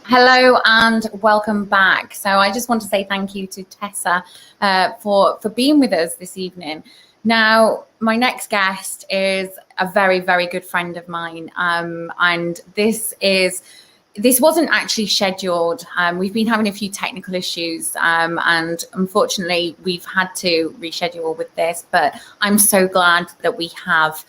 Hello and welcome back. So I just want to say thank you to Tessa for being with us this evening. Now, my next guest is a very, very good friend of mine, and this wasn't actually scheduled. We've been having a few technical issues, and unfortunately, we've had to reschedule with this, but I'm so glad that we have.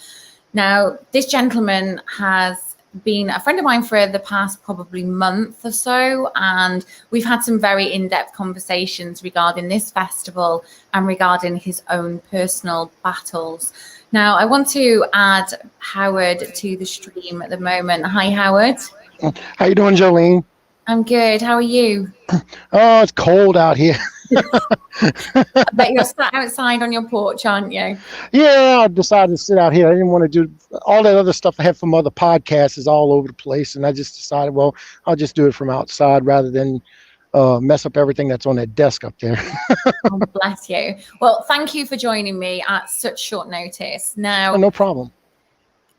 Now, this gentleman has been a friend of mine for the past probably month or so, and we've had some very in-depth conversations regarding this festival and regarding his own personal battles. Now, I want to add Howard to the stream at the moment. Hi, Howard. How you doing, Jolene? I'm good. How are you? Oh, it's cold out here. I bet you're sat outside on your porch, aren't you? Yeah, I decided to sit out here. I didn't want to do all that other stuff I have from other podcasts is all over the place, and I just decided, well, I'll just do it from outside rather than mess up everything that's on that desk up there. Oh, bless you. Well, thank you for joining me at such short notice. Now, Oh, no problem.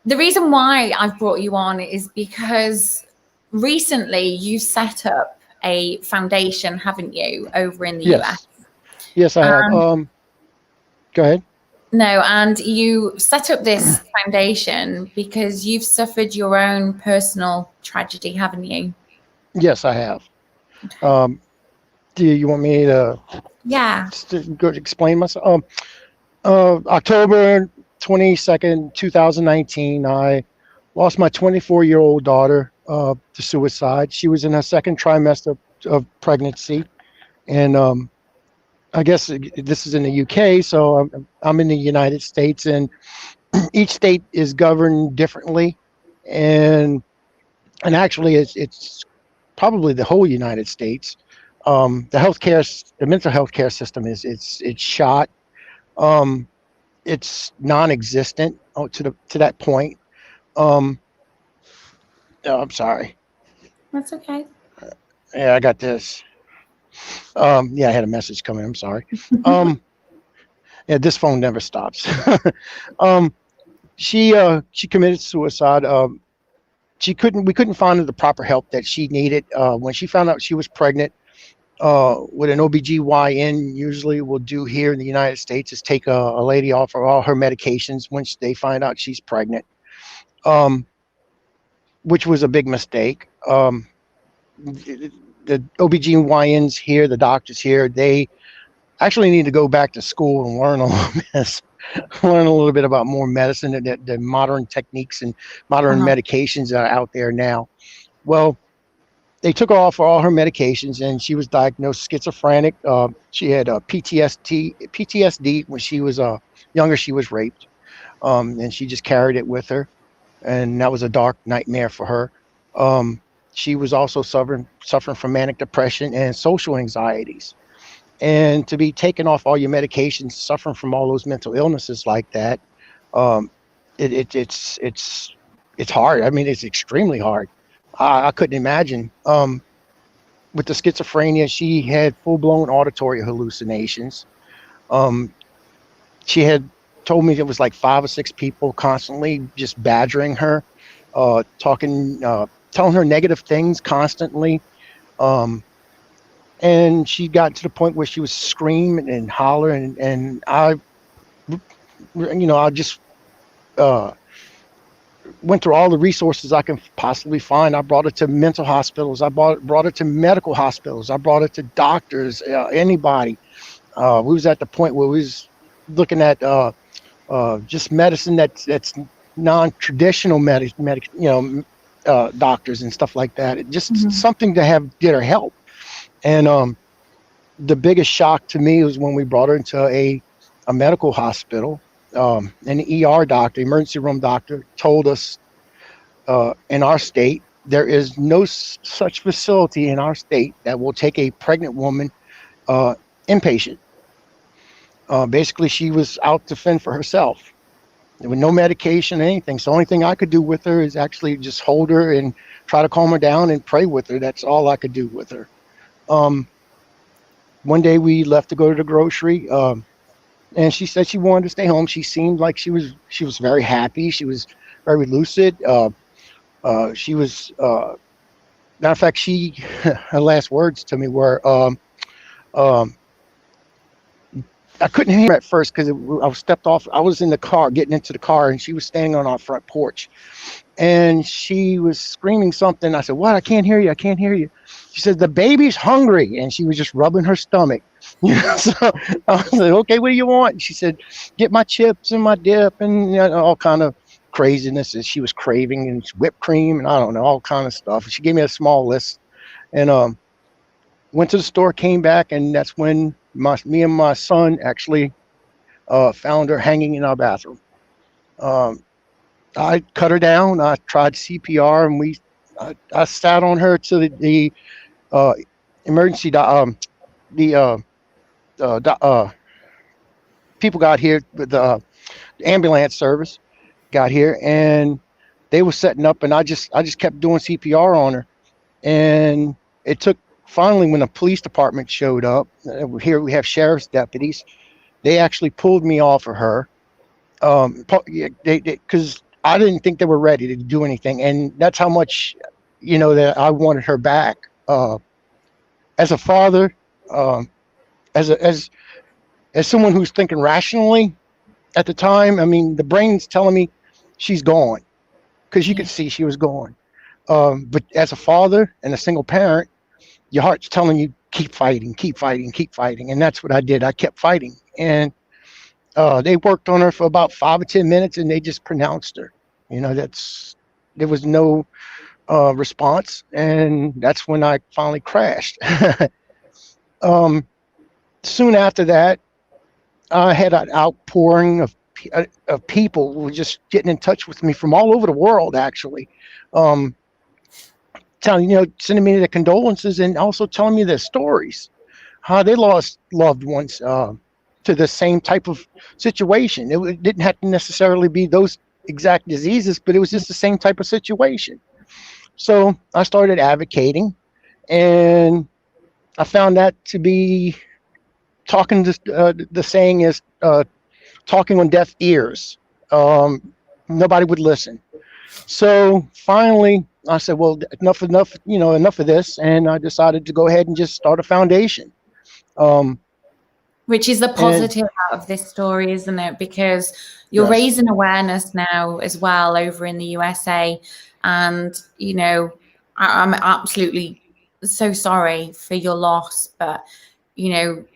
The reason why I've brought you on is because recently you set up a foundation, haven't you, over in the US? Yes, I have. Go ahead. No, and you set up this foundation because you've suffered your own personal tragedy, haven't you? Yes, I have. Do you want me to go explain myself? October 22nd, 2019, I lost my 24-year-old daughter to suicide. She was in her second trimester of pregnancy, and I guess this is in the UK, so I'm in the United States, and each state is governed differently, and actually it's probably the whole United States. The mental health care system it's shot. It's non-existent to that point. I'm sorry. That's okay. Yeah, I got this. Yeah, I had a message coming. I'm sorry. Yeah, this phone never stops. She committed suicide. We couldn't find her the proper help that she needed. When she found out she was pregnant, what an OBGYN usually will do here in the United States is take a lady off of all her medications once they find out she's pregnant, which was a big mistake. The OBGYNs here, the doctors here, they actually need to go back to school and learn a little bit about more medicine and the modern techniques and modern medications that are out there now. Well, they took her off for all her medications, and she was diagnosed schizophrenic. She had PTSD when she was younger. She was raped, and she just carried it with her, and that was a dark nightmare for her. She was also suffering from manic depression and social anxieties. and to be taken off all your medications, suffering from all those mental illnesses like that, um, it's hard. I mean, it's extremely hard. I couldn't imagine. With the schizophrenia, she had full blown auditory hallucinations. Um, she had told me it was like 5 or 6 people constantly just badgering her, talking, telling her negative things constantly. Um, and she got to the point where she was screaming and hollering, and I just uh, went through all the resources I can possibly find. I brought it to mental hospitals. I brought it to medical hospitals. I brought it to doctors, anybody. We was at the point where we was looking at just medicine that's non-traditional doctors and stuff like that. Just something to get her help. And the biggest shock to me was when we brought her into a medical hospital. An ER doctor, emergency room doctor, told us in our state there is no such facility in our state that will take a pregnant woman inpatient. Basically, she was out to fend for herself. There was no medication or anything. So the only thing I could do with her is actually just hold her and try to calm her down and pray with her. That's all I could do with her. One day we left to go to the grocery, and she said she wanted to stay home. She seemed like she was very happy. She was very lucid. She was, matter of fact, her last words to me were, I couldn't hear her at first because I stepped off. I was in the car, getting into the car, and she was standing on our front porch. And she was screaming something. I said, "What? I can't hear you. I can't hear you." She said, "The baby's hungry." And she was just rubbing her stomach. So I was like, "Okay, what do you want?" And she said, "Get my chips and my dip," and all kind of craziness that she was craving, and whipped cream, and I don't know, all kind of stuff. She gave me a small list, and went to the store, came back, and that's when me and my son actually found her hanging in our bathroom. I cut her down. I tried CPR, and I sat on her to the emergency. People got here with the ambulance service. Got here, and they were setting up, and I just kept doing CPR on her, and it took. Finally, when the police department showed up, here we have sheriff's deputies. They actually pulled me off of her, because I didn't think they were ready to do anything, and that's how much, that I wanted her back. As a father, as someone who's thinking rationally at the time, I mean, the brain's telling me she's gone, because you could see she was gone. But as a father and a single parent, your heart's telling you keep fighting, keep fighting, keep fighting, and that's what I did. I kept fighting, and they worked on her for about 5 or 10 minutes, and they just pronounced her. There was no response, and that's when I finally crashed. Soon after that, I had an outpouring of people who were just getting in touch with me from all over the world, actually. Sending me their condolences and also telling me their stories, how they lost loved ones to the same type of situation. It didn't have to necessarily be those exact diseases, but it was just the same type of situation. So I started advocating, and I found that to be talking to, the saying is talking on deaf ears. Nobody would listen. So finally, I said, well, enough of this. And I decided to go ahead and just start a foundation. Which is the positive out of this story, isn't it? Because you're raising awareness now as well over in the USA. And, I'm absolutely so sorry for your loss. But, do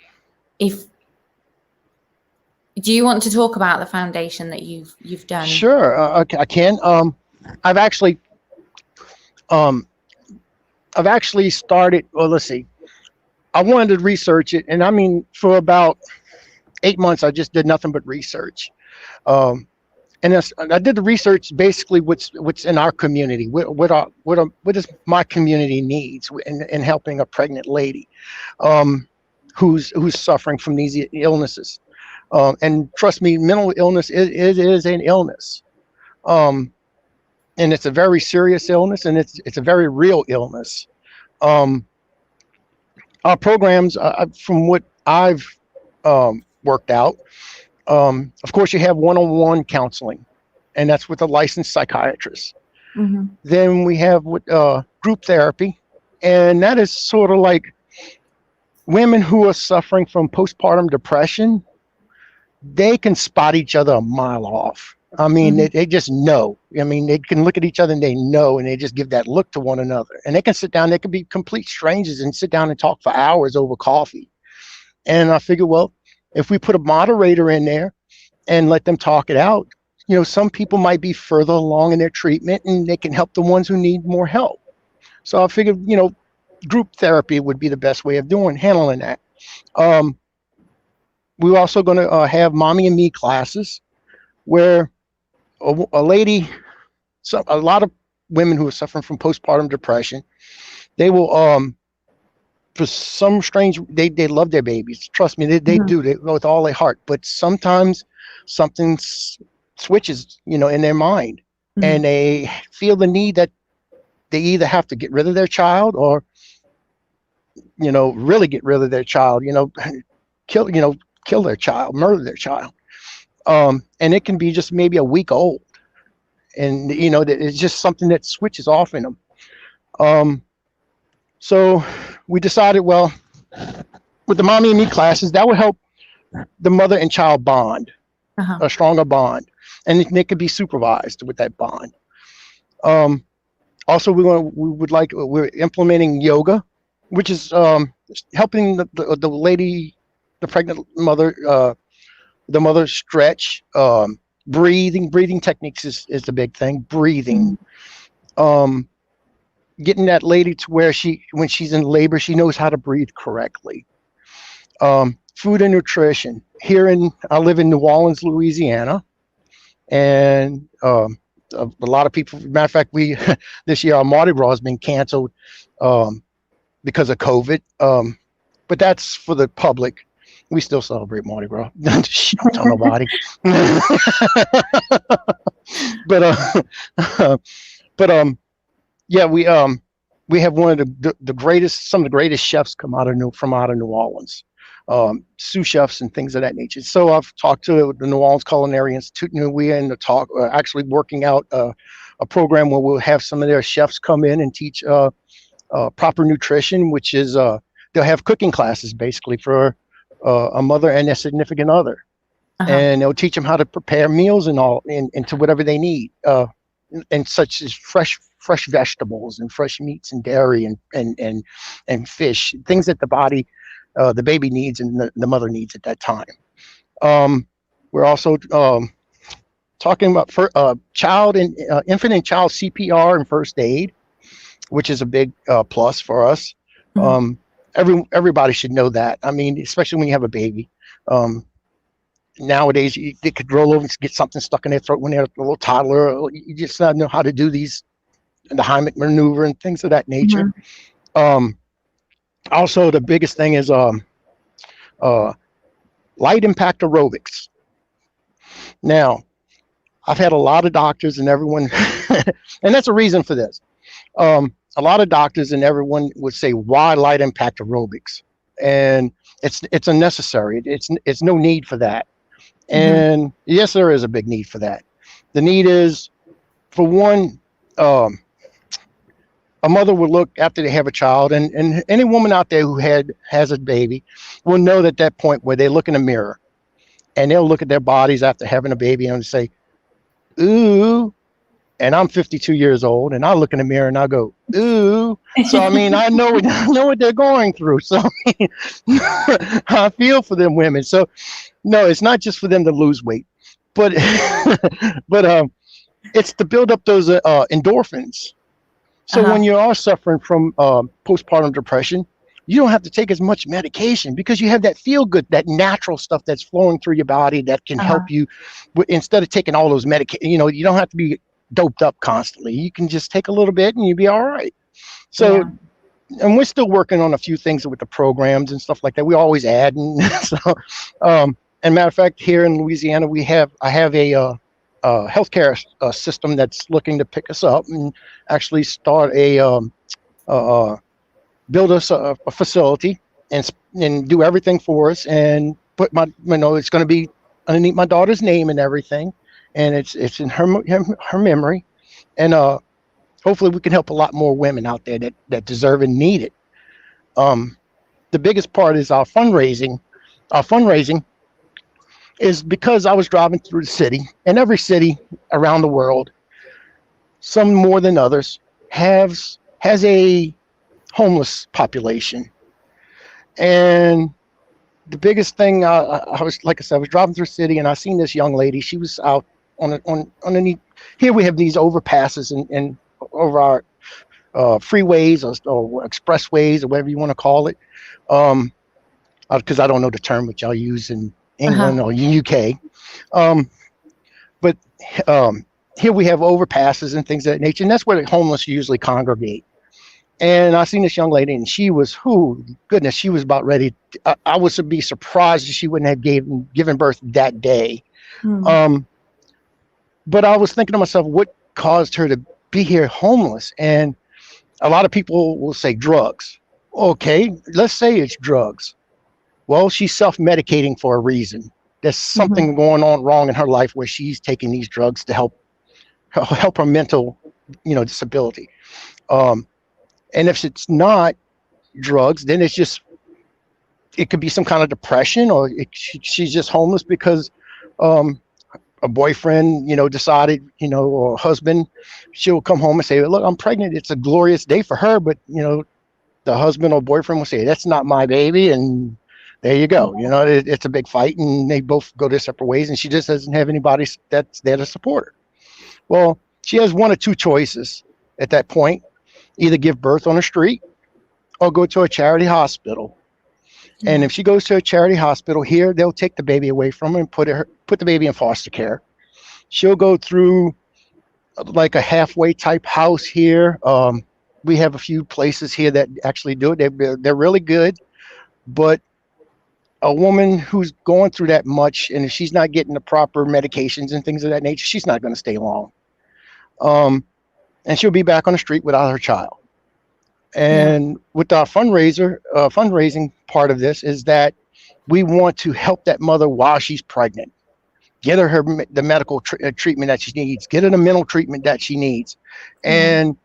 you want to talk about the foundation that you've done? Sure, I can. I've actually started. Well, let's see. I wanted to research it, and I mean, for about 8 months, I just did nothing but research. And I did the research basically what's in our community, what does my community needs in helping a pregnant lady. who's suffering from these illnesses. And trust me, mental illness is an illness. And it's a very serious illness, and it's a very real illness. Um, our programs, from what I've worked out, of course, you have one-on-one counseling, and that's with a licensed psychiatrist. Mm-hmm. Then we have with group therapy, and that is sort of like women who are suffering from postpartum depression. They can spot each other a mile off. I mean, they just know. I mean, they can look at each other and they know, and they just give that look to one another. And they can sit down. They can be complete strangers and sit down and talk for hours over coffee. And I figure, well, if we put a moderator in there and let them talk it out, you know, some people might be further along in their treatment, and they can help the ones who need more help. So I figured, you know, group therapy would be the best way of handling that. We're also going to have mommy and me classes where a lady, a lot of women who are suffering from postpartum depression, they will, for some strange, they love their babies. Trust me, they do, they with all their heart. But sometimes something switches, you know, in their mind, and they feel the need that they either have to get rid of their child or, you know, really get rid of their child, you know, kill their child, murder their child. And it can be just maybe a week old, and you know that it's just something that switches off in them. So we decided, well, with the mommy and me classes, that would help the mother and child bond, a stronger bond, and it could be supervised with that bond. Also, we're implementing yoga, which is helping the lady, the pregnant mother, the mother stretch. Breathing techniques is the big thing. Breathing, getting that lady to where when she's in labor, she knows how to breathe correctly. Food and nutrition. I live in New Orleans, Louisiana, and a lot of people. Matter of fact, this year our Mardi Gras has been canceled because of COVID. But that's for the public. We still celebrate Mardi Gras. Don't tell nobody. Yeah, we have one of some of the greatest chefs come out of New Orleans, sous chefs and things of that nature. So I've talked to the New Orleans Culinary Institute, and we're in the talk, actually working out a program where we'll have some of their chefs come in and teach proper nutrition, which is they'll have cooking classes basically for a mother and a significant other, and they'll teach them how to prepare meals and all into whatever they need, and such as fresh vegetables and fresh meats and dairy and fish, things that the baby needs and the mother needs at that time. We're also talking about infant and child CPR and first aid, which is a big plus for us. Everybody should know that. I mean, especially when you have a baby. Nowadays, they could roll over and get something stuck in their throat when they're a little toddler. You just not know how to do the Heimlich maneuver and things of that nature. Also, the biggest thing is light impact aerobics. Now, I've had a lot of doctors and everyone, and that's a reason for this. A lot of doctors and everyone would say, why light impact aerobics? And it's unnecessary. It's no need for that. And yes, there is a big need for that. The need is, for one, a mother will look after they have a child, and any woman out there who has a baby will know at that point where they look in the mirror and they'll look at their bodies after having a baby and say, ooh. And I'm 52 years old, and I look in the mirror and I go, ooh. So, I mean, I know what they're going through. So I feel for them women. So, no, it's not just for them to lose weight, but it's to build up those endorphins. So when you are suffering from postpartum depression, you don't have to take as much medication because you have that feel good, that natural stuff that's flowing through your body that can help you instead of taking all those medications. You know, you don't have to be doped up constantly. You can just take a little bit and you'll be all right. So and we're still working on a few things with the programs and stuff like that. We always add, and so, and matter of fact, here in Louisiana, I have a healthcare system that's looking to pick us up and actually start uh, build us a facility and do everything for us and put it's going to be underneath my daughter's name and everything, and it's in her memory, and hopefully we can help a lot more women out there that deserve and need it. The biggest part is our fundraising. Our fundraising is because I was driving through the city, and every city around the world, some more than others, has a homeless population. And the biggest thing, I was, like I said, I was driving through the city, and I seen this young lady. She was out underneath. Here we have these overpasses and over our freeways or expressways or whatever you want to call it. Because I don't know the term which y'all use in England or UK. But here we have overpasses and things of that nature, and that's where the homeless usually congregate. And I seen this young lady, and she was, goodness, she was about ready. I would be surprised if she wouldn't have given birth that day. But I was thinking to myself, what caused her to be here homeless? And a lot of people will say drugs. Okay, let's say it's drugs. Well, she's self-medicating for a reason. There's something going on wrong in her life where she's taking these drugs to help her mental, disability. And if it's not drugs, then it could be some kind of depression, or she's just homeless because a boyfriend, decided, or a husband, she'll come home and say, look, I'm pregnant. It's a glorious day for her. But, the husband or boyfriend will say, that's not my baby. And there you go. It's a big fight, and they both go their separate ways, and she just doesn't have anybody that's there to support her. Well, she has one or two choices at that point: either give birth on the street or go to a charity hospital. And if she goes to a charity hospital here, they'll take the baby away from her and put the baby in foster care. She'll go through like a halfway type house here. We have a few places here that actually do it. They're really good, but a woman who's going through that much, and if she's not getting the proper medications and things of that nature, she's not going to stay long. And she'll be back on the street without her child. And with our fundraising part of this is that we want to help that mother while she's pregnant, get her the medical treatment that she needs, get her the mental treatment that she needs. And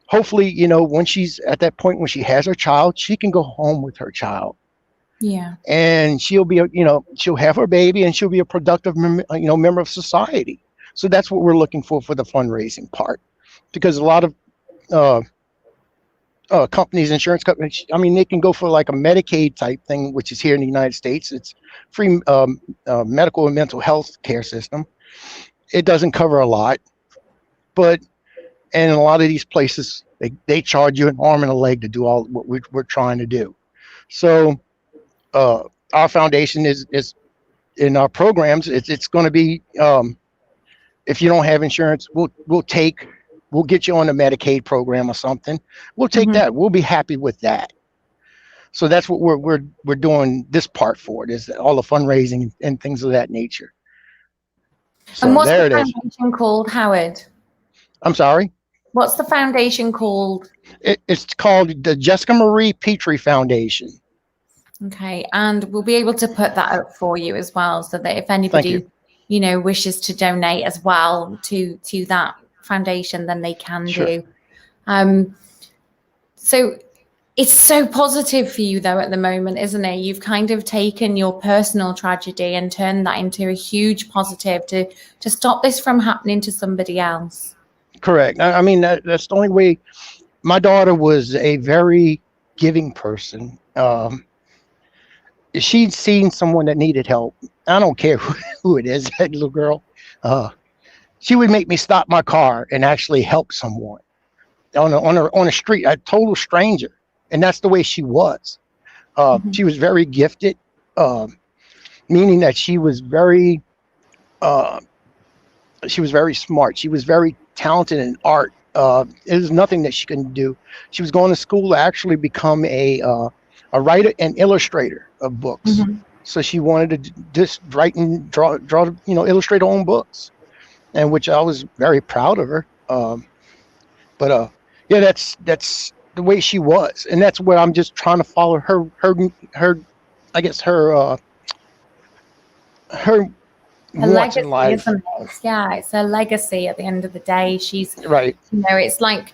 hopefully, when she's at that point, when she has her child, she can go home with her child. Yeah. And she'll be, she'll have her baby, and she'll be a productive, member of society. So that's what we're looking for the fundraising part, because a lot of companies, insurance companies, they can go for like a Medicaid type thing, which is here in the United States. It's free medical and mental health care system. It doesn't cover a lot, but and in a lot of these places, they charge you an arm and a leg to do all what we're trying to do. So our foundation is in our programs. It's going to be if you don't have insurance, we'll get you on a Medicaid program or something. We'll take that. We'll be happy with that. So that's what we're doing this part for. It is all the fundraising and things of that nature. So and what's the foundation called, Howard? I'm sorry? What's the foundation called? It's called the Jessica Marie Pitre Foundation. Okay, and we'll be able to put that up for you as well, so that if anybody wishes to donate as well to that foundation, then they can do. So it's so positive for you though at the moment, isn't it? You've kind of taken your personal tragedy and turned that into a huge positive to stop this from happening to somebody else. Correct. That's the only way. My daughter was a very giving person. She'd seen someone that needed help. I don't care who it is, that little girl. She would make me stop my car and actually help someone on a street, a total stranger. And that's the way she was. She was very gifted, meaning that she was very smart. She was very talented in art There's nothing that she couldn't do. She was going to school to actually become a writer and illustrator of books. Mhm. So she wanted to just write and draw, illustrate her own books, and which I was very proud of her. But yeah, that's the way she was, and that's what I'm just trying to follow her. I guess her A wants in legacy, life. isn't it? Yeah, it's a legacy at the end of the day. She's, Right. it's like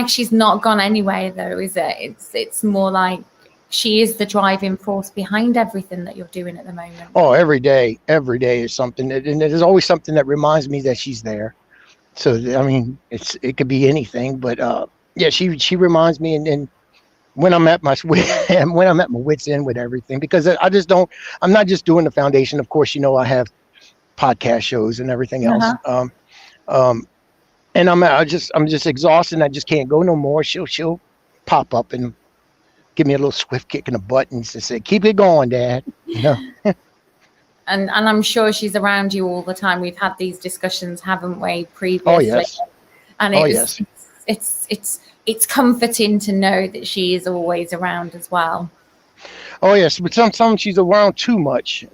she's not gone anywhere though, is it? It's more like she is the driving force behind everything that you're doing at the moment. Oh, every day is something, and there's always something that reminds me that she's there. So I mean, it could be anything, but yeah, she reminds me, and when I'm at my when I'm at my wits end with everything, because I just don't. I'm not just doing the foundation. Of course, I have podcast shows and everything else. Uh-huh. And I'm just exhausted. And I just can't go no more. She'll pop up and give me a little swift kick in the butt and say, "Keep it going, Dad." And I'm sure she's around you all the time. We've had these discussions, haven't we, previously? Oh yes. And Oh yes. it's comforting to know that she is always around as well. Oh yes, but sometimes she's around too much.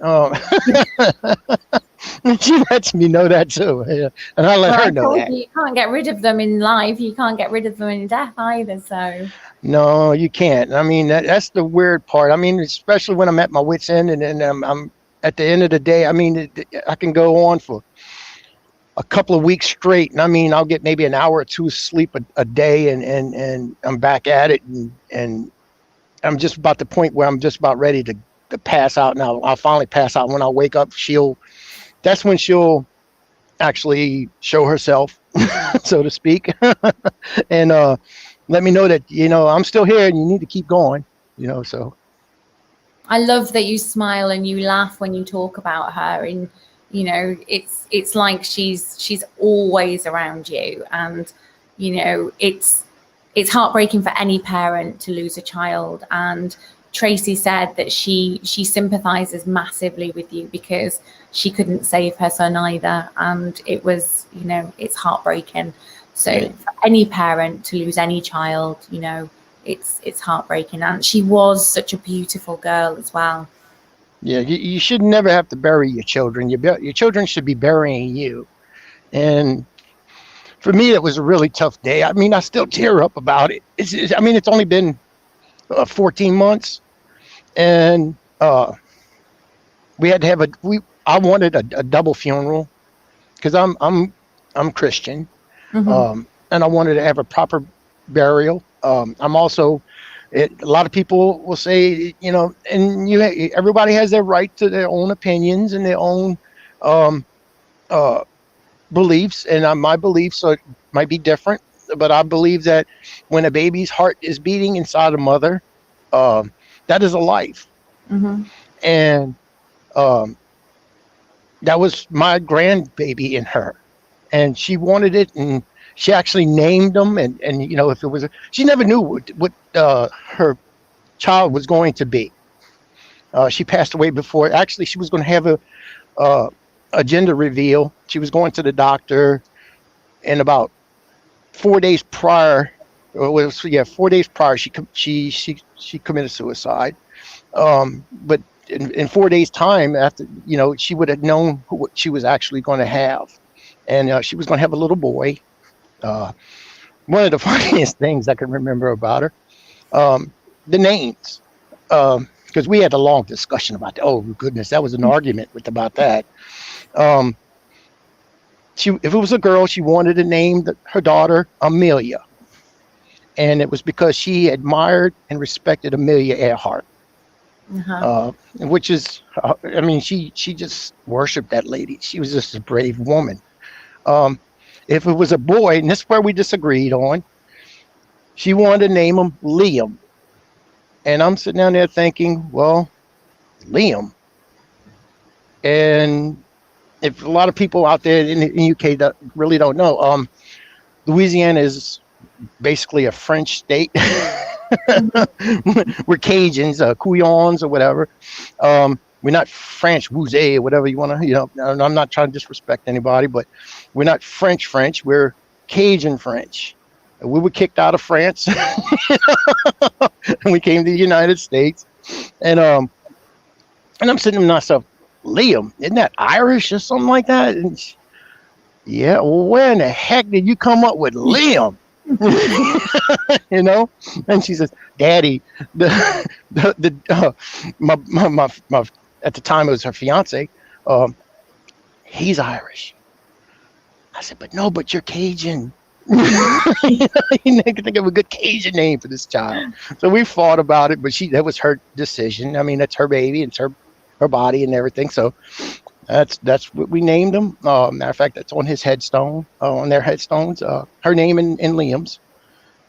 She lets me know that too, and I let her know that. You can't get rid of them in life. You can't get rid of them in death either. So no, you can't. I mean, that's the weird part. I mean, especially when I'm at my wits' end, and I'm at the end of the day. I mean, I can go on for a couple of weeks straight, and I mean, I'll get maybe an hour or two sleep a day, and I'm back at it, and I'm just about the point where I'm just about ready to pass out. And I'll finally pass out. When I wake up, that's when she'll actually show herself, so to speak, and let me know that I'm still here and you need to keep going. So I love that you smile and you laugh when you talk about her, and it's like she's always around you, and it's heartbreaking for any parent to lose a child. And Tracy said that she sympathizes massively with you because she couldn't save her son either, and it was it's heartbreaking. So yeah. For any parent to lose any child, it's heartbreaking. And she was such a beautiful girl as well. Yeah, you should never have to bury your children. Your children should be burying you. And for me, it was a really tough day. I mean, I still tear up about it. It's only been 14 months, and we had to have I wanted a double funeral because I'm Christian, Mm-hmm. and I wanted to have a proper burial. I'm also, a lot of people will say, and everybody has their right to their own opinions and their own beliefs, and my beliefs might be different, but I believe that when a baby's heart is beating inside a mother, that is a life. Mm-hmm. And that was my grandbaby in her, and she wanted it, and she actually named them, and if it was she never knew what her child was going to be. She passed away before. Actually, she was going to have a gender reveal. She was going to the doctor, and about 4 days prior, 4 days prior, she committed suicide. But in 4 days' time, after she would have known what she was actually going to have, and she was going to have a little boy. One of the funniest things I can remember about her, the names, because we had a long discussion about that. Oh goodness, that was an argument about that. If it was a girl, she wanted to name her daughter Amelia, and it was because she admired and respected Amelia Earhart. Uh-huh. Which is, she just worshipped that lady. She was just a brave woman. If it was a boy, and this is where we disagreed on, she wanted to name him Liam. And I'm sitting down there thinking, well, Liam. And if a lot of people out there in the UK that really don't know, Louisiana is basically a French state. We're Cajuns, Couillons, or whatever. We're not French, Wouzé, or whatever you want to, I'm not trying to disrespect anybody, but we're not French. We're Cajun French. And we were kicked out of France, and we came to the United States. And I'm sitting to myself, Liam, isn't that Irish or something like that? And yeah, well, where in the heck did you come up with Liam? You know? And she says, Daddy, my at the time it was her fiance, he's Irish. I said, but you're Cajun. You can think of a good Cajun name for this child. So we fought about it, but that was her decision. I mean, that's her baby, it's her body and everything. So that's what we named him. Matter of fact, that's on his headstone, on their headstones, her name and Liam's.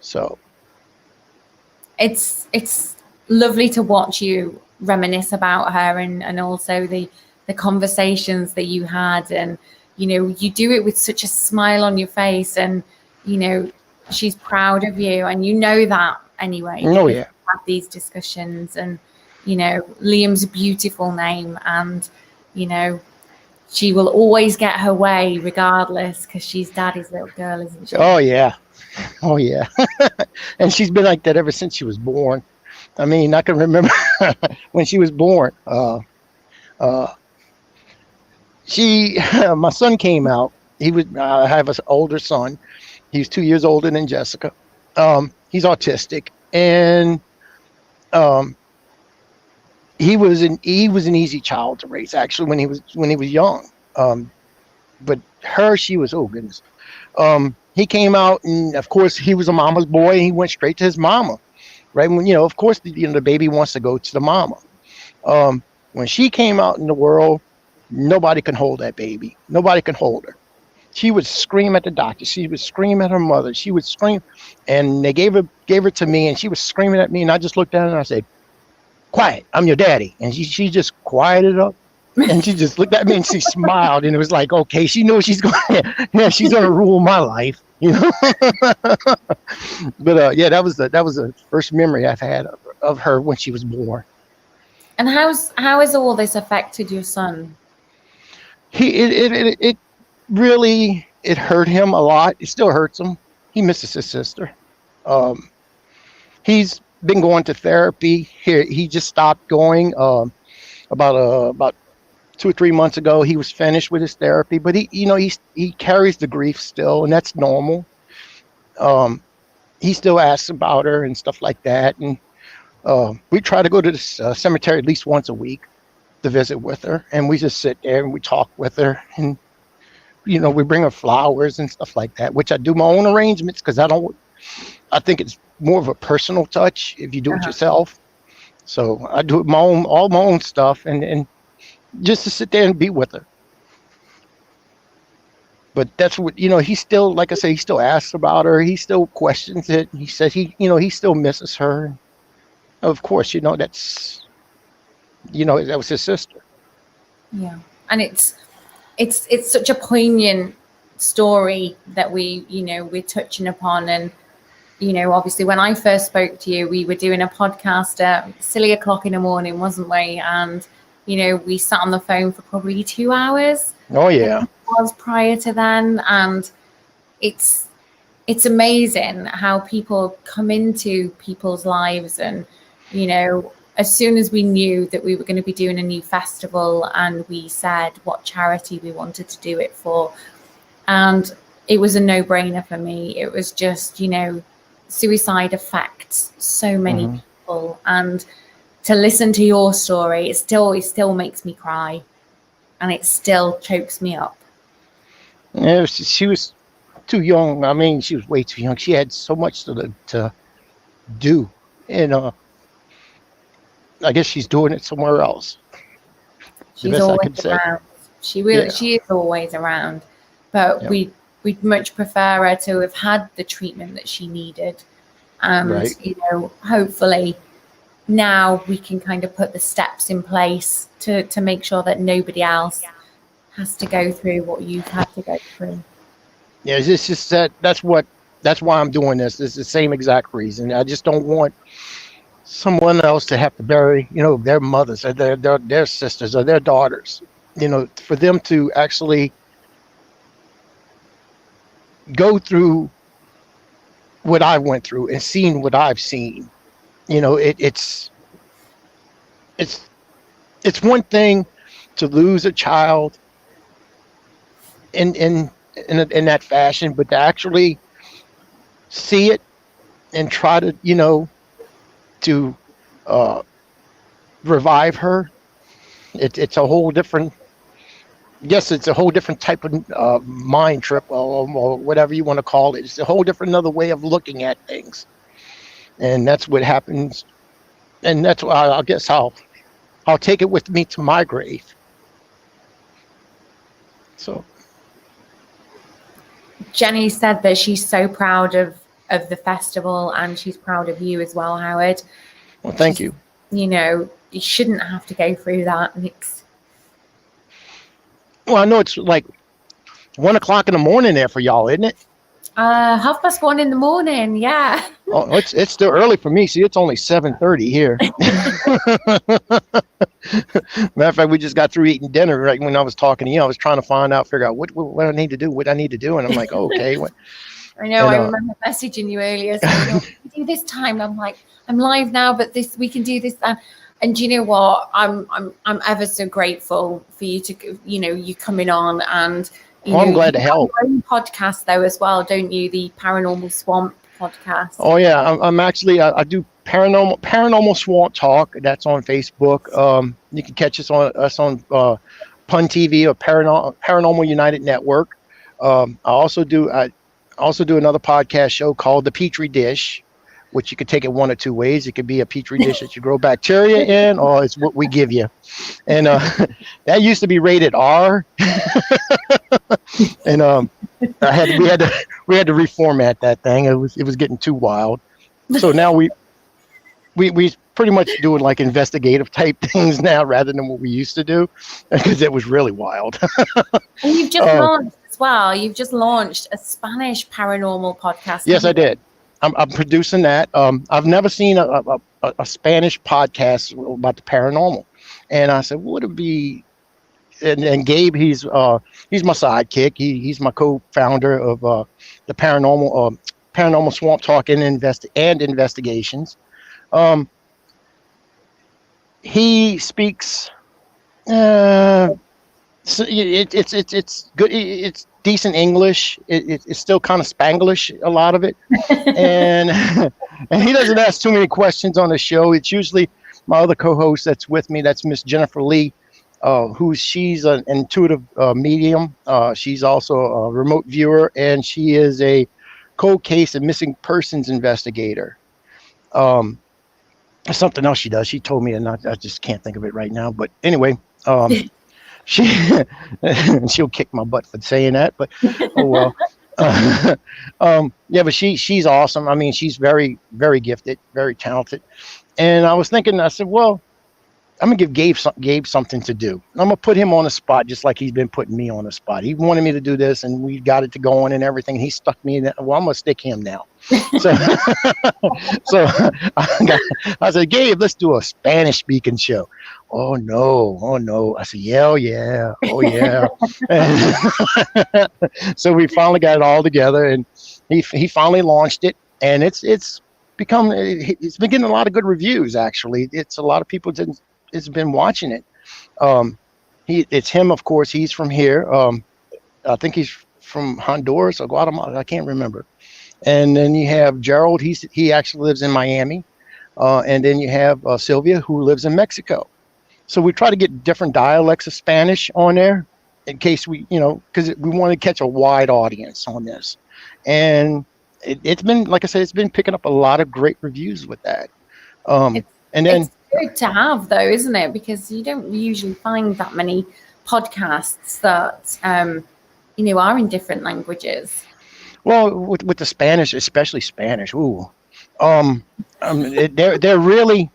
So it's lovely to watch you reminisce about her, and also the conversations that you had, and you do it with such a smile on your face, and she's proud of you, and that anyway. Oh yeah. Have these discussions, and Liam's a beautiful name, and she will always get her way regardless, because she's Daddy's little girl, isn't she? Oh yeah. And she's been like that ever since she was born. I mean, I can remember when she was born. My son came out. I have an older son. He's 2 years older than Jessica. He's autistic, and he was an easy child to raise, actually, when he was young. But she was, oh goodness. He came out, and of course he was a mama's boy, and he went straight to his mama, right? When of course the baby wants to go to the mama. When she came out in the world, nobody can hold that baby. Nobody can hold her. She would scream at the doctor. She would scream at her mother. She would scream, and they gave her to me, and she was screaming at me, and I just looked at her and I said, "Quiet, I'm your daddy." And she just quieted up, and she just looked at me and she smiled, and it was like, okay, she knows she's going to rule my life, But yeah, that was the first memory I've had of her when she was born. And how has all this affected your son? It really hurt him a lot. It still hurts him. He misses his sister. He's been going to therapy. He just stopped going about 2 or 3 months ago. He was finished with his therapy, but he carries the grief still, and that's normal. He still asks about her and stuff like that, and we try to go to the cemetery at least once a week to visit with her, and we just sit there and we talk with her, and we bring her flowers and stuff like that, which I do my own arrangements, because I think it's more of a personal touch if you do it yourself. So I do all my own stuff, and just to sit there and be with her. But that's what, he still, like I say, he still asks about her. He still questions it. He says he still misses her. Of course, that was his sister. Yeah. And it's such a poignant story that we're touching upon. And, obviously when I first spoke to you, we were doing a podcast at silly o'clock in the morning, wasn't we? And, we sat on the phone for probably 2 hours. Oh yeah. Was prior to then. And it's amazing how people come into people's lives, and, as soon as we knew that we were going to be doing a new festival, and we said what charity we wanted to do it for, and it was a no-brainer for me. It was just, suicide affects so many people, and to listen to your story, it still makes me cry, and it still chokes me up. Yeah, she was too young. I mean, she was way too young. She had so much to do, and I guess she's doing it somewhere else. She's always around. She is always around, but we'd much prefer her to have had the treatment that she needed, and hopefully now we can kind of put the steps in place to make sure that nobody else has to go through what you've had to go through. Yeah, it's just that's why I'm doing this. It's the same exact reason. I just don't want someone else to have to bury, their mothers or their sisters or their daughters, for them to actually go through what I went through and seen what I've seen. You know, it's it's one thing to lose a child in that fashion, but to actually see it and try to, to uh, revive her, it's a whole different. Yes, it's a whole different type of mind trip, or whatever you want to call it. It's a whole different another way of looking at things, and that's what happens. And that's why I guess I'll take it with me to my grave. So Jenny said that she's so proud of the festival, and she's proud of you as well, Howard. well, thank you. You know, you shouldn't have to go through that. Well, I know it's like 1 o'clock in the morning there for y'all, isn't it? 1:30 in the morning. Yeah. Oh, it's still early for me. See, it's only 7:30 here. Matter of fact, we just got through eating dinner right when I was talking to you. I was trying to figure out what I need to do, and I'm like, okay. I know. I remember messaging you earlier saying, we can do this time. I'm like, I'm live now, but we can do this. And do you know what? I'm ever so grateful for you to, you coming on, and I'm glad to help. Your own podcast though as well, don't you? The Paranormal Swamp podcast. Oh yeah, I'm actually I do Paranormal Swamp Talk. That's on Facebook. You can catch us on Pun TV or Paranormal United Network. I also do another podcast show called The Pitre Dish, which you could take it one or two ways. It could be a Petri dish that you grow bacteria in, or it's what we give you. And that used to be rated R. And we had to reformat that thing. It was getting too wild. So now we pretty much doing like investigative type things now rather than what we used to do, because it was really wild. And you've just launched as well. You've just launched a Spanish paranormal podcast. Yes, I did. I'm producing that. I've never seen a Spanish podcast about the paranormal, and I said, would it be? And Gabe, he's my sidekick. He's my co-founder of the Paranormal Swamp Talk and Investigations. He speaks. So it's good. It's decent English. It's still kind of Spanglish, a lot of it, and he doesn't ask too many questions on the show. It's usually my other co-host that's with me. That's Miss Jennifer Lee, she's an intuitive medium. She's also a remote viewer, and she is a cold case and missing persons investigator. Something else she does. She told me, and I just can't think of it right now. But anyway. She'll kick my butt for saying that, but oh well. Yeah, but she's awesome. I mean, she's very, very gifted, very talented. And I was thinking, I said, well, I'm gonna give Gabe something to do. I'm gonna put him on the spot, just like he's been putting me on the spot. He wanted me to do this, and we got it to go on and everything. He stuck me in it. Well, I'm gonna stick him now. So I said, Gabe, let's do a Spanish speaking show. Oh no. I said, yeah, oh yeah. So we finally got it all together, and he finally launched it, and it's been getting a lot of good reviews. Actually, it's a lot of people has been watching it. It's him, of course. He's from here. I think he's from Honduras or Guatemala. I can't remember. And then you have Gerald. He actually lives in Miami. And then you have Sylvia, who lives in Mexico. So we try to get different dialects of Spanish on there in case because we want to catch a wide audience on this. And it's been, like I said, it's been picking up a lot of great reviews with that. It's good to have, though, isn't it? Because you don't usually find that many podcasts that are in different languages. Well, with the Spanish, especially Spanish, they're really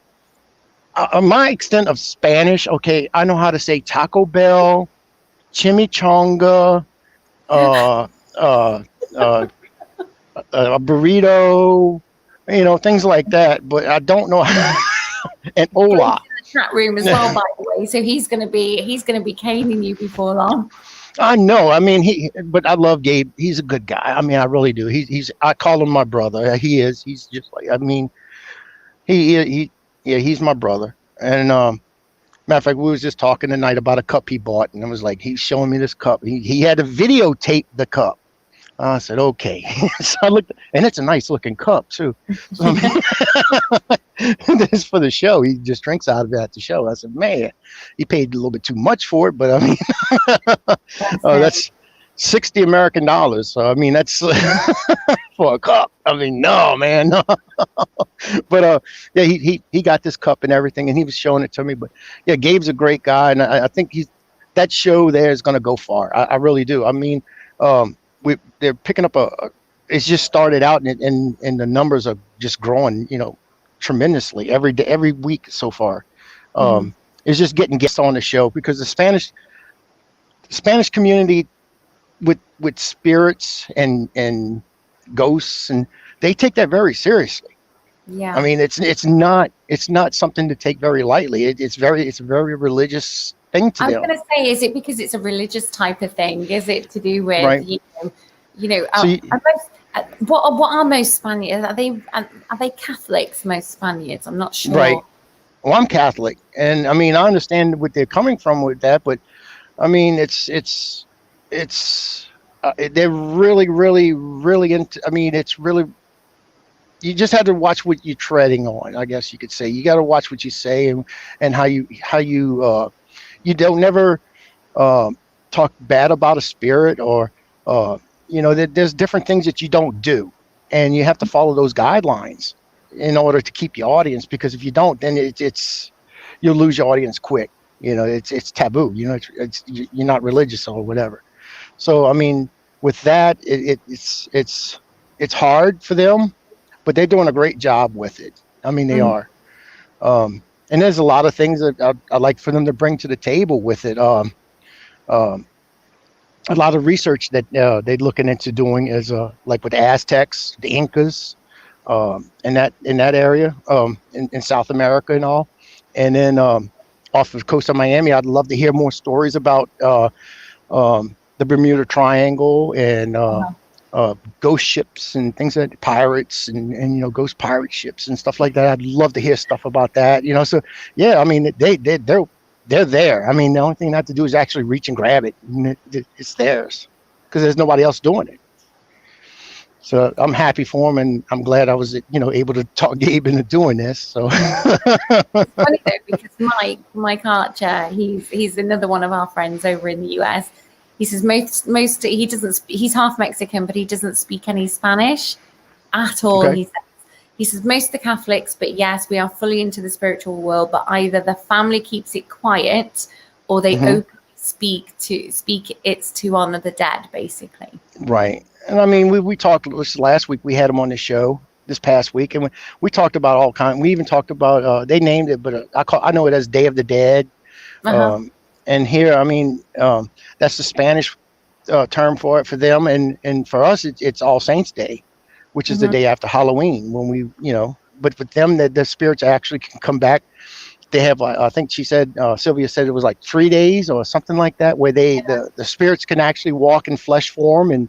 my extent of Spanish. Okay, I know how to say Taco Bell, chimichanga, a burrito, things like that. But I don't know and hola. Chat room as well, by the way. So he's going to be caning you before long. I know. I mean, but I love Gabe. He's a good guy. I mean, I really do. I call him my brother. He is. He's just like, I mean, yeah, he's my brother. And matter of fact, we was just talking tonight about a cup he bought, and it was like he's showing me this cup. He had to videotape the cup. I said, okay. So I looked, and it's a nice looking cup too. So, I mean, this is for the show. He just drinks out of it at the show. I said, man, he paid a little bit too much for it, but I mean, that's 60 American dollars. So I mean, that's for a cup. I mean, no, man, no. But yeah, he got this cup and everything, and he was showing it to me. But yeah, Gabe's a great guy, and I think that show there is going to go far. I really do. I mean, they're picking up it's just started out, and the numbers are just growing, tremendously every day, every week so far. It's just getting guests on the show because the Spanish community with spirits and ghosts, and they take that very seriously. Yeah. I mean, it's not something to take very lightly. It's a very religious thing to them. I was going to say, is it because it's a religious type of thing? Is it to do with, right. What are most Spaniards? Are they Catholics, most Spaniards? I'm not sure. Right. Well, I'm Catholic, and I mean, I understand what they're coming from with that, but I mean, they're really, really, really into. I mean, it's really. You just have to watch what you're treading on. I guess you could say you got to watch what you say and how you don't never talk bad about a spirit or there's different things that you don't do, and you have to follow those guidelines in order to keep your audience, because if you don't, then you'll lose your audience quick. It's taboo. You're not religious or whatever. So I mean, with that, it's hard for them, but they're doing a great job with it. I mean, they are. And there's a lot of things that I'd like for them to bring to the table with it. A lot of research that they're looking into doing is like with the Aztecs, the Incas, in that area, in South America and all. And then off of the coast of Miami, I'd love to hear more stories about the Bermuda Triangle and ghost ships and things like pirates and ghost pirate ships and stuff like that. I'd love to hear stuff about that. So yeah, I mean, they're there. I mean, the only thing they have to do is actually reach and grab it, and it's theirs because there's nobody else doing it. So I'm happy for them, and I'm glad I was able to talk Gabe into doing this. So it's funny though, because Mike Archer, he's another one of our friends over in the US. He says most he doesn't. He's half Mexican, but he doesn't speak any Spanish at all. Okay. He says most of the Catholics, but yes, we are fully into the spiritual world, but either the family keeps it quiet or they openly speak it's to honor the dead, basically. Right. And I mean, we talked last week. We had him on the show this past week, and we talked about all kinds. We even talked about they named it, but I know it as Day of the Dead. And here, I mean, that's the Spanish term for it for them, and for us, it's All Saints Day, which is the day after Halloween, when we, but with them, the spirits actually can come back. They have, I think she said, Sylvia said it was like 3 days or something like that, where the spirits can actually walk in flesh form and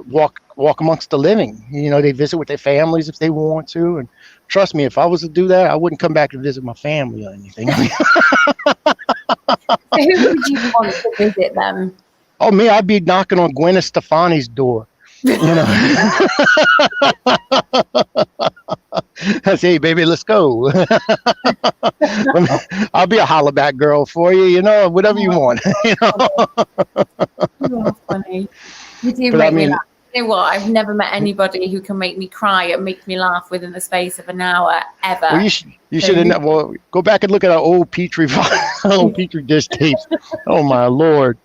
walk amongst the living. They visit with their families if they want to. And trust me, if I was to do that, I wouldn't come back to visit my family or anything. So who would you want to visit them? Oh, me, I'd be knocking on Gwen Stefani's door. I say, hey, baby, let's go. I'll be a hollaback girl for you, whatever you want. You're funny. You do make me laugh. You know what? I've never met anybody who can make me cry and make me laugh within the space of an hour ever. Well, you should have. Well, go back and look at our old Pitre dish tapes. Oh my Lord.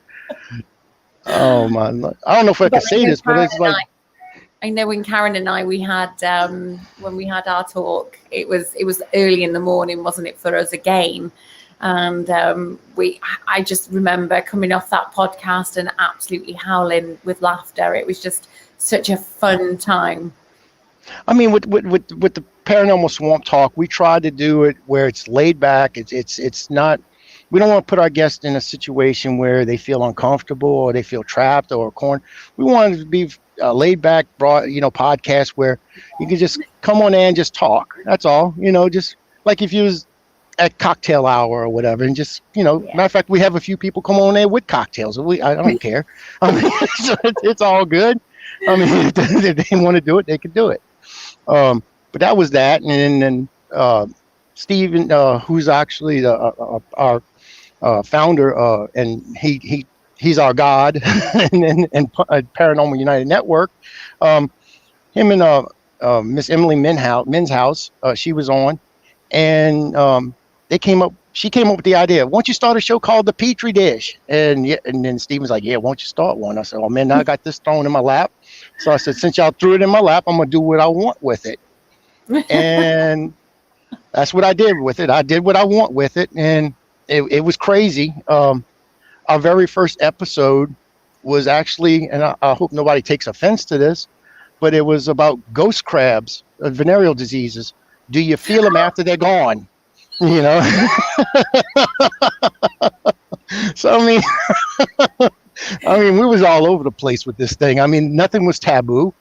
Oh my! I don't know if I can say this, but it's like. I know when Karen and I we had when we had our talk, it was early in the morning, wasn't it, for us again? And I just remember coming off that podcast and absolutely howling with laughter. It was just such a fun time. I mean, with the Paranormal Swamp Talk, we tried to do it where it's laid back. It's not. we don't want to put our guests in a situation where they feel uncomfortable or they feel trapped or cornered. We want it to be laid back, broad, podcast where you can just come on in and just talk. That's all. Just like if you was at cocktail hour or whatever, and just matter of fact, we have a few people come on there with cocktails. I don't care. I mean, it's all good. I mean, if they want to do it, they can do it. But that was that, and then Steven, who's actually our founder, and he's our god, and Paranormal United Network. Him and Miss Emily Minhouse, she was on, and she came up with the idea, why don't you start a show called The Pitre Dish? And then Steven's like, yeah, why don't you start one? I said, oh man, now I got this thrown in my lap. So I said, since y'all threw it in my lap, I'm gonna do what I want with it. And that's what I did with it. I did what I want with it, and it was crazy. Our very first episode was actually, and I hope nobody takes offense to this, but it was about ghost crabs, venereal diseases. Do you feel them after they're gone? So I mean, we was all over the place with this thing. I mean, nothing was taboo.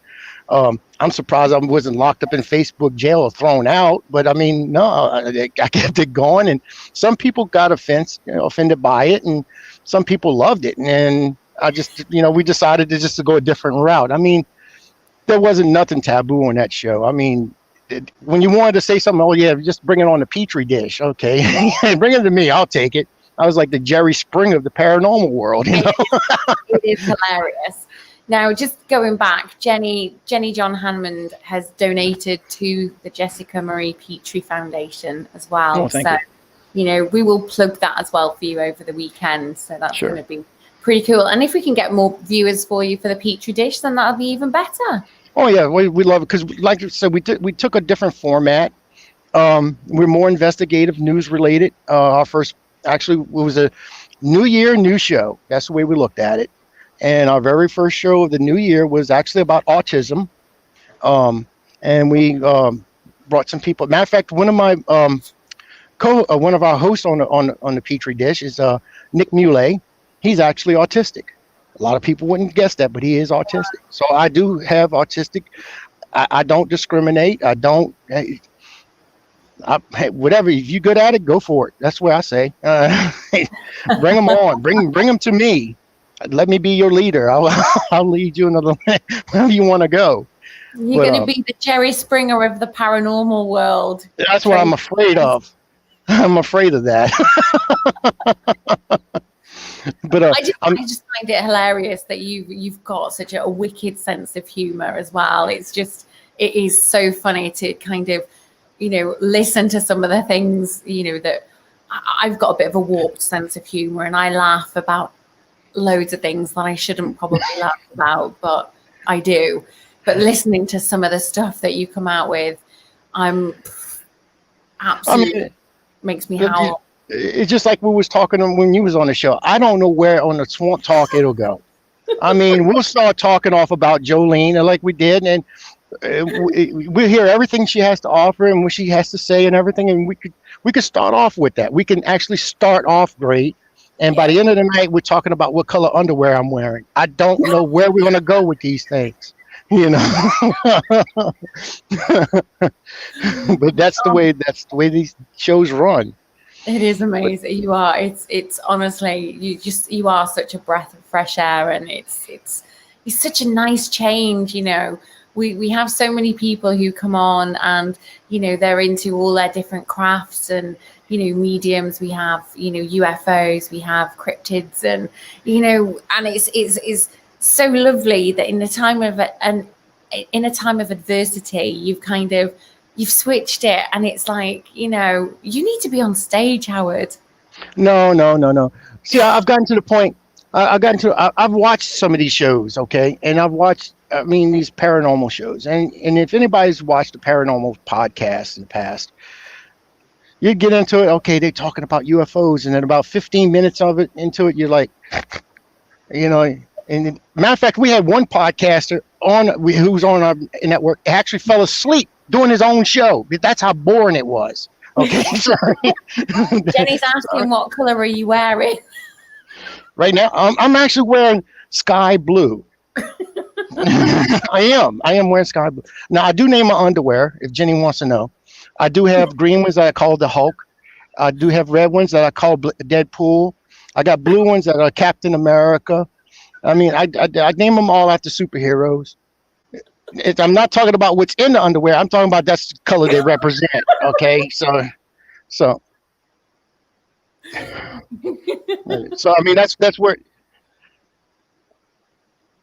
I'm surprised I wasn't locked up in Facebook jail or thrown out. But I mean, no, I kept it going, and some people got offended by it, and some people loved it. And I just, we decided to go a different route. I mean, there wasn't nothing taboo on that show. I mean, when you wanted to say something, oh yeah, just bring it on the Pitre Dish, okay, bring it to me, I'll take it. I was like the Jerry Springer of the paranormal world, It is hilarious. Now, just going back, Jenny John Hammond has donated to the Jessica Marie Pitre Foundation as well. Oh, thank you. We will plug that as well for you over the weekend. So that's Sure. going to be pretty cool. And if we can get more viewers for you for the Pitre Dish, then that'll be even better. Oh yeah, we love it because, like I said, we took a different format. We're more investigative, news related. Our first, actually, it was a New Year, new show. That's the way we looked at it. And our very first show of the new year was actually about autism. And we brought some people. Matter of fact, one of my one of our hosts on the Pitre Dish is Nick Muley. He's actually autistic. A lot of people wouldn't guess that, but he is autistic. So I do have autistic. I don't discriminate. I don't. Whatever. If you're good at it, go for it. That's what I say. Bring them on. Bring them to me. Let me be your leader. I'll lead you another wherever you want to go. You're going to be the Jerry Springer of the paranormal world. That's what I'm afraid of. I'm afraid of that. But I just find it hilarious that you've got such a wicked sense of humor as well. It is so funny to kind of, listen to some of the things, that I've got a bit of a warped sense of humor, and I laugh about loads of things that I shouldn't probably laugh about, but I do. But listening to some of the stuff that you come out with, I'm absolutely makes me howl. It's just like we was talking when you was on the show. I don't know where on the Swamp Talk it'll go. I mean, we'll start talking off about Jolene, and like we did, and we'll hear everything she has to offer and what she has to say and everything, and we could start off with that. We can actually start off great, and by the end of the night, we're talking about what color underwear I'm wearing. I don't know where we're gonna go with these things, But that's the way these shows run. It is amazing. You are. It's honestly, you are such a breath of fresh air, and it's such a nice change. We have so many people who come on, and they're into all their different crafts and mediums. We have UFOs, we have cryptids, and and it's so lovely that in a time of adversity, you've switched it, and it's like, you need to be on stage, Howard. No. See, I've gotten to the point. I've watched some of these shows, okay, and I've watched, these paranormal shows, and if anybody's watched the paranormal podcast in the past, you get into it. Okay, they're talking about UFOs, and then about 15 minutes of it into it, you're like, And matter of fact, we had one podcaster who was on our network actually fell asleep doing his own show. That's how boring it was. Okay, sorry. Jenny's asking, what color are you wearing? Right now, I'm actually wearing sky blue. I am wearing sky blue. Now, I do name my underwear, if Jenny wants to know. I do have green ones that I call the Hulk. I do have red ones that I call Deadpool. I got blue ones that are Captain America. I mean, I name them all after superheroes. I'm not talking about what's in the underwear. I'm talking about that's the color they represent. Okay, so I mean that's where.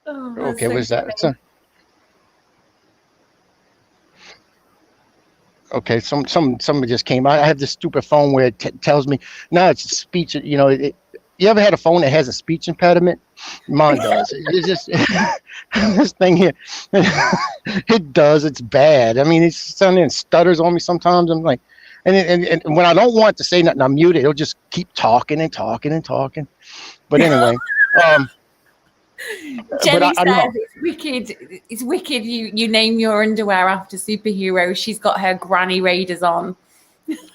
Oh, Okay, so what's that? Okay, somebody just came. I have this stupid phone where it tells me now it's speech. You know, you ever had a phone that has a speech impediment? Mine does. It's just this thing here. It does. It's bad. I mean, it's something that stutters on me sometimes. I'm like, and when I don't want to say nothing, I mute it. It'll just keep talking and talking and talking. But anyway, Jenny I know. says it's wicked. It's wicked. You name your underwear after superheroes. She's got her Granny Raiders on.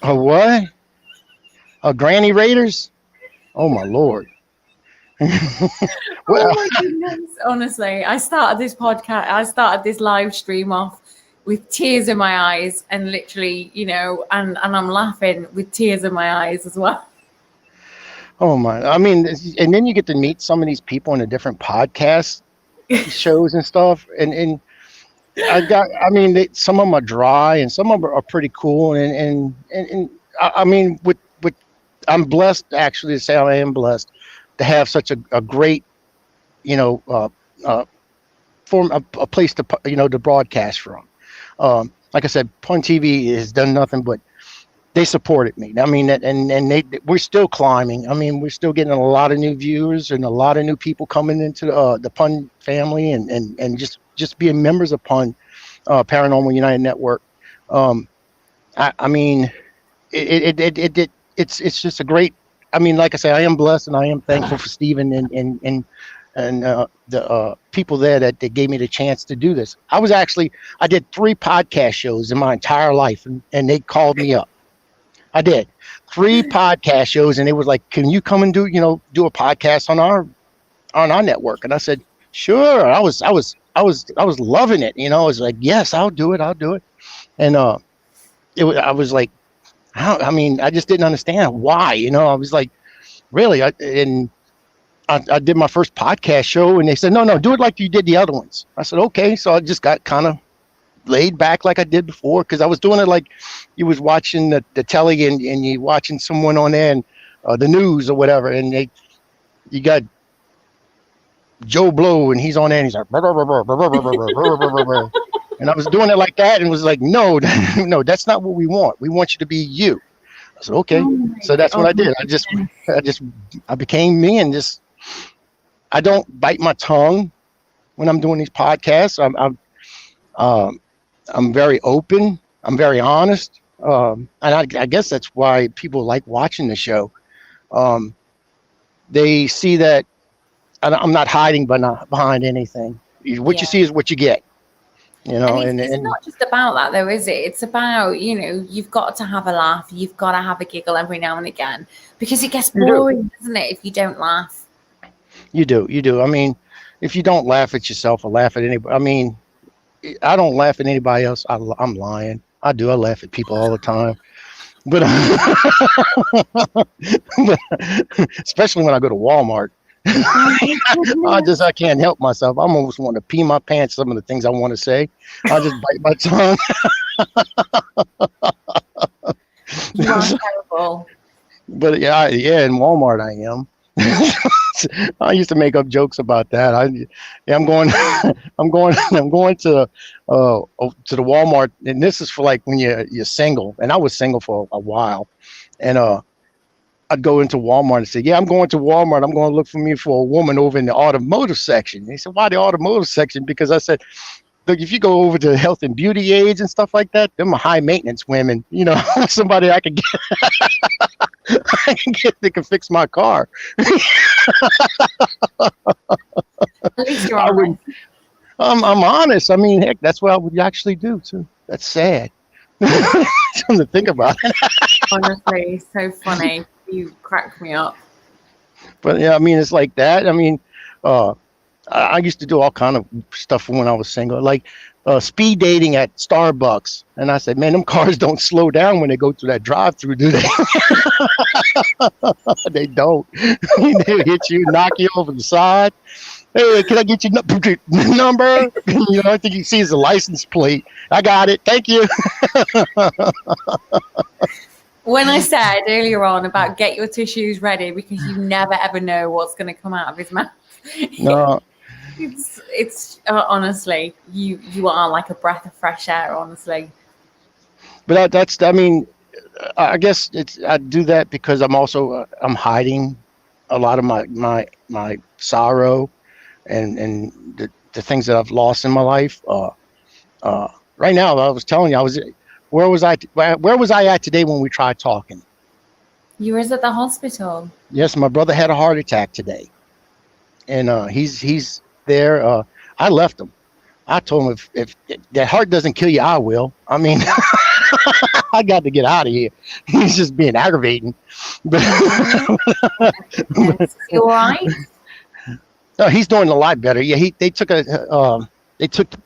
A what? A Granny Raiders? Oh my Lord. Oh my goodness. Honestly, I started this live stream off with tears in my eyes and literally, and I'm laughing with tears in my eyes as well. Oh my! I mean, and then you get to meet some of these people in the different podcast shows and stuff, and I mean, some of them are dry, and some of them are pretty cool, and I mean, with I'm blessed actually to say I am blessed to have such a great, form a place to to broadcast from. Like I said, Pun TV has done nothing but they supported me. I mean, we're still climbing. I mean, we're still getting a lot of new viewers and a lot of new people coming into the Pun family and just being members of Pun Paranormal United Network. I mean, it's just a great. I mean, like I say, I am blessed and I am thankful for Stephen and the people there that gave me the chance to do this. I did 3 podcast shows in my entire life, and they called me up. I did 3 podcast shows, and it was like, "Can you come and do a podcast on our network?" And I said, "Sure." I was loving it. I was like, "Yes, I'll do it. I'll do it." And I was like, I mean, I just didn't understand why. I was like, really? I did my first podcast show, and they said, "No, do it like you did the other ones." I said, "Okay." So I just got kind of laid back like I did before, because I was doing it like you was watching the telly and you watching someone on there and the news or whatever, and you got Joe Blow and he's on there and he's like and I was doing it like that and was like, no, that's not what we want. We want you to be you. I said, okay. So that's what I did. I became me, and I don't bite my tongue when I'm doing these podcasts. I'm very open. I'm very honest. And I guess that's why people like watching the show. They see that I'm not hiding behind anything. What you see is what you get. And it's not just about that, though, is it? It's about, you've got to have a laugh. You've got to have a giggle every now and again, because it gets boring, doesn't it, if you don't laugh? You do. I mean, if you don't laugh at yourself or laugh at anybody, I mean, I don't laugh at anybody else. I'm lying. I do. I laugh at people all the time, but especially when I go to Walmart. I can't help myself. I'm almost want to pee my pants. Some of the things I want to say, I just bite my tongue. You are terrible. But yeah, in Walmart I am. I used to make up jokes about that. I'm going to the Walmart, and this is for like when you're single, and I was single for a while, and I'd go into Walmart and say, "Yeah, I'm going to Walmart. I'm going to look for a woman over in the automotive section." And he said, "Why the automotive section?" Because I said, "Look, if you go over to health and beauty aids and stuff like that, them are high maintenance women. Somebody I can get that can fix my car." At least you're honest. I'm honest. I mean, heck, that's what I would actually do too. That's sad, Something to think about. Honestly, so funny. You crack me up. But yeah, I mean, it's like that. I mean, uh, I used to do all kind of stuff when I was single, like speed dating at Starbucks. And I said, man, them cars don't slow down when they go through that drive-through, do they? They don't. They hit you, knock you over the side. Hey, can I get your number? I think you see is a license plate. I got it. Thank you. When I said earlier on about get your tissues ready because you never ever know what's going to come out of his mouth. No, It's honestly, you are like a breath of fresh air, honestly. but that's, I mean, I guess I do that because I'm also I'm hiding a lot of my sorrow and the things that I've lost in my life. Right now, I was telling you, where was I at today when we tried talking? You was at the hospital. Yes, my brother had a heart attack today, and he's there. I left him. I told him if that heart doesn't kill you, I will. I mean, I got to get out of here. He's just being aggravating. But Yes. You all right? no, he's doing a lot better. Yeah, they took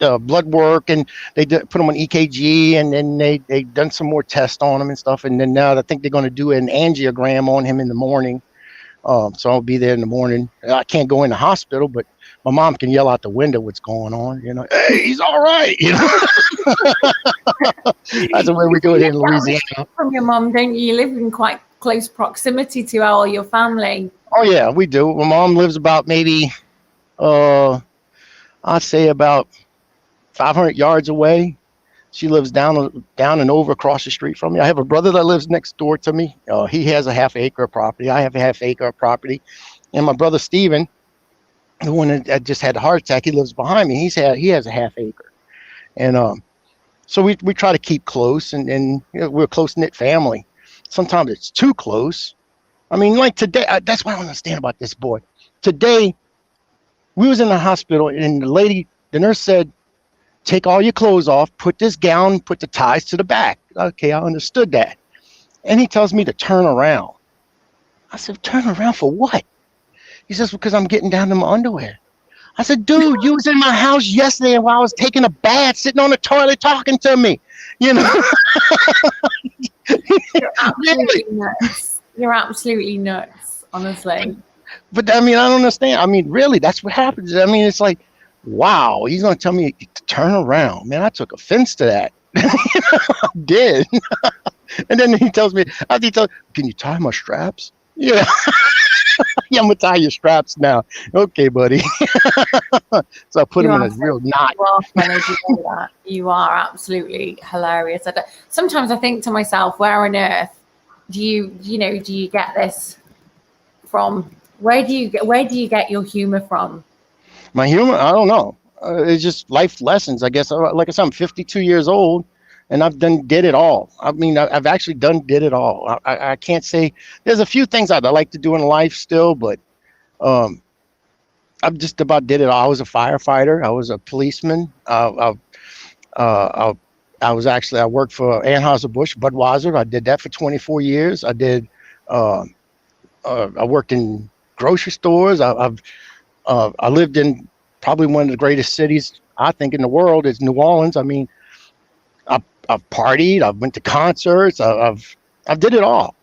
blood work and put him on EKG, and then they done some more tests on him and stuff. And then now I think they're going to do an angiogram on him in the morning. So I'll be there in the morning. I can't go in the hospital, but my mom can yell out the window what's going on. Hey, he's all right. That's the way we do it in Louisiana. From your mom, don't you? You live in quite close proximity to all your family. Oh yeah, we do. My mom lives about maybe, I'd say about 500 yards away. She lives down and over across the street from me. I have a brother that lives next door to me. He has a half-acre property. I have a half-acre property, and my brother Steven, the one that just had a heart attack, he lives behind me. He has a half-acre, and so we try to keep close, and we're a close-knit family. Sometimes it's too close. I mean, like today, that's what I don't understand about this boy. Today, we was in the hospital, and the nurse said, take all your clothes off, put this gown, put the ties to the back. Okay, I understood that. And he tells me to turn around. I said, turn around for what? He says, because I'm getting down to my underwear. I said, dude, you was in my house yesterday while I was taking a bath, sitting on the toilet talking to me. You're absolutely nuts. You're absolutely nuts, honestly. But I mean, I don't understand. I mean, really, that's what happens. I mean, it's like, wow, he's going to tell me to turn around. Man, I took offense to that. I did. And then he tells me, can you tie my straps? Yeah. Yeah, I'm going to tie your straps now. Okay, buddy. So I put him in a real knot. You are funny to do that. You are absolutely hilarious. Sometimes I think to myself, where on earth do you get this from? Where do you get your humor from? My humor? I don't know. It's just life lessons, I guess. Like I said, I'm 52 years old, and I've did it all. I mean, I've actually did it all. I can't say there's a few things I'd like to do in life still, but I've just about did it all. I was a firefighter. I was a policeman. I worked for Anheuser-Busch, Budweiser. I did that for 24 years. I worked in grocery stores. I lived in probably one of the greatest cities, I think, in the world is New Orleans. I mean, I've partied. I went to concerts. I've did it all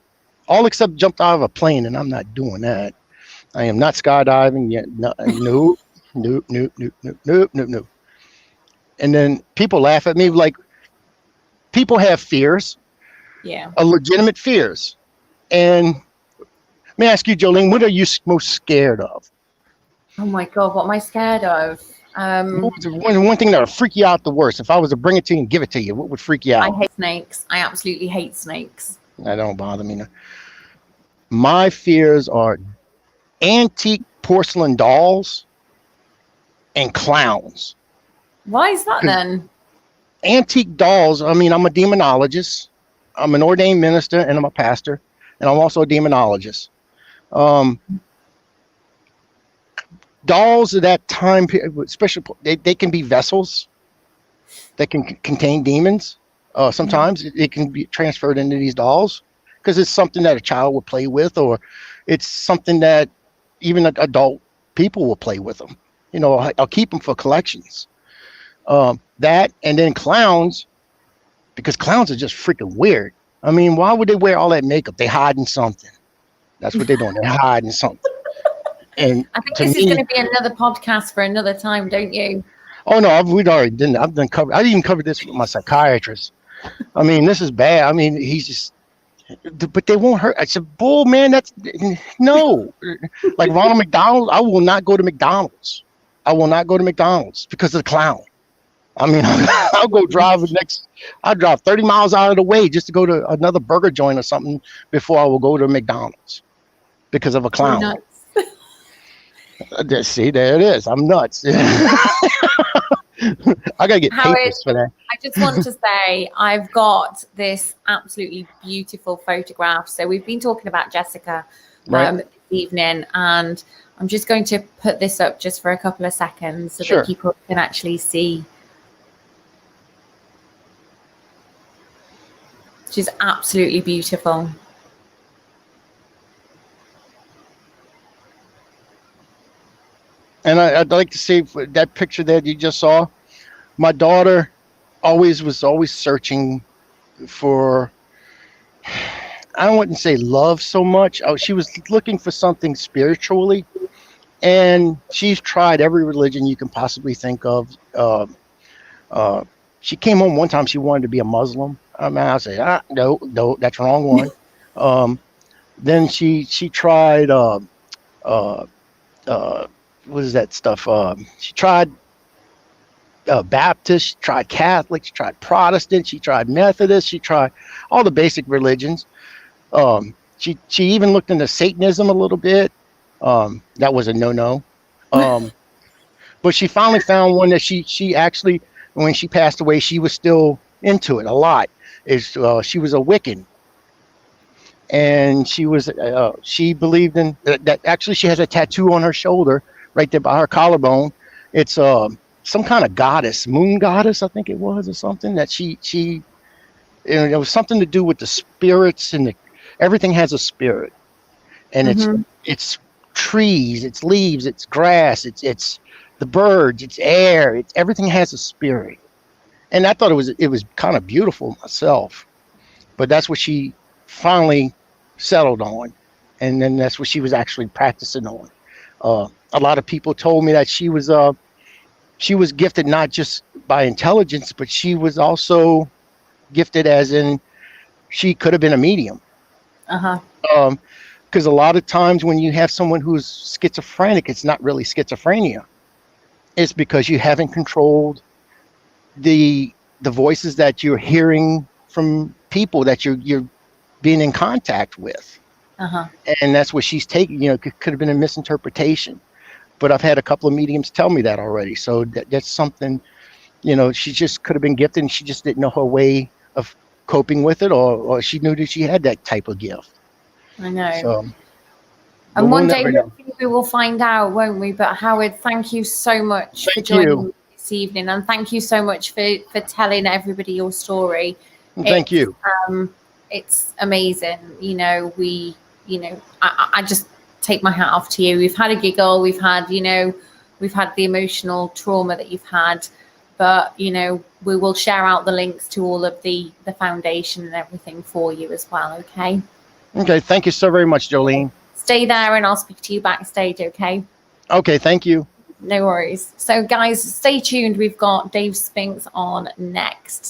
except jumped out of a plane, and I'm not doing that. I am not skydiving yet. No. And then people laugh at me like people have fears. Yeah. Legitimate fears. And let me ask you, Jolene, what are you most scared of? Oh my God, what am I scared of? One thing that would freak you out the worst. If I was to bring it to you and give it to you, what would freak you out? I hate snakes. I absolutely hate snakes. That don't bother me. No. My fears are antique porcelain dolls and clowns. Why is that then? Antique dolls. I mean, I'm a demonologist. I'm an ordained minister, and I'm a pastor, and I'm also a demonologist. Dolls of that time period, especially they can be vessels that can contain demons. Sometimes it can be transferred into these dolls because it's something that a child will play with, or it's something that even adult people will play with them. I'll keep them for collections. That, and then clowns, because clowns are just freaking weird. I mean, why would they wear all that makeup? They hiding something. That's what they're doing. They're hiding something. And I think to this is me, going to be another podcast for another time, don't you? oh no, we'd already done. I've done covered. I even covered this with my psychiatrist. I mean, this is bad. I mean, he's just, but they won't hurt. I said, bull, man, that's no. Like Ronald McDonald, I will not go to McDonald's. I will not go to McDonald's because of the clown. I mean, I'll go drive I'll drive 30 miles out of the way just to go to another burger joint or something before I will go to McDonald's because of a clown. See, there it is. I'm nuts. I gotta get papers for that. I just want to say I've got this absolutely beautiful photograph. So we've been talking about Jessica this evening, and I'm just going to put this up just for a couple of seconds so that people can actually see. She's absolutely beautiful. And I'd like to say that picture that you just saw, my daughter was always searching for, I wouldn't say love so much. She was looking for something spiritually, and she's tried every religion you can possibly think of. She came home one time, she wanted to be a Muslim. I mean, I said, no, that's the wrong one. Then she tried, what is that stuff? She tried Baptist, she tried Catholic, she tried Protestant, she tried Methodist, she tried all the basic religions. She even looked into Satanism a little bit. That was a no. But she finally found one that she actually, when she passed away, she was still into it a lot. She was a Wiccan. And she believed in that. Actually, she has a tattoo on her shoulder right there by her collarbone. It's some kind of goddess, moon goddess, I think it was, or something that she it was something to do with the spirits, and everything has a spirit, and it's trees, it's leaves, it's grass, it's the birds, it's air, everything has a spirit. And I thought it was kind of beautiful myself, but that's what she finally settled on, and then that's what she was actually practicing on. A lot of people told me that she was gifted not just by intelligence, but she was also gifted as in she could have been a medium. Because a lot of times when you have someone who's schizophrenic, it's not really schizophrenia. It's because you haven't controlled the voices that you're hearing from people that you're being in contact with. And that's what she's taking. Could have been a misinterpretation. But I've had a couple of mediums tell me that already. So that's something, she just could have been gifted, and she just didn't know her way of coping with it, or she knew that she had that type of gift. I know. So, and one day we will find out, won't we? But Howard, thank you so much for joining me this evening, and thank you so much for telling everybody your story. Thank you. It's amazing. I just take my hat off to you. We've had a giggle. We've had the emotional trauma that you've had, but we will share out the links to all of the foundation and everything for you as well. Okay. Okay. Thank you so very much, Jolene. Stay there, and I'll speak to you backstage. Okay. Okay. Thank you. No worries. So guys, stay tuned. We've got Dave Spinks on next.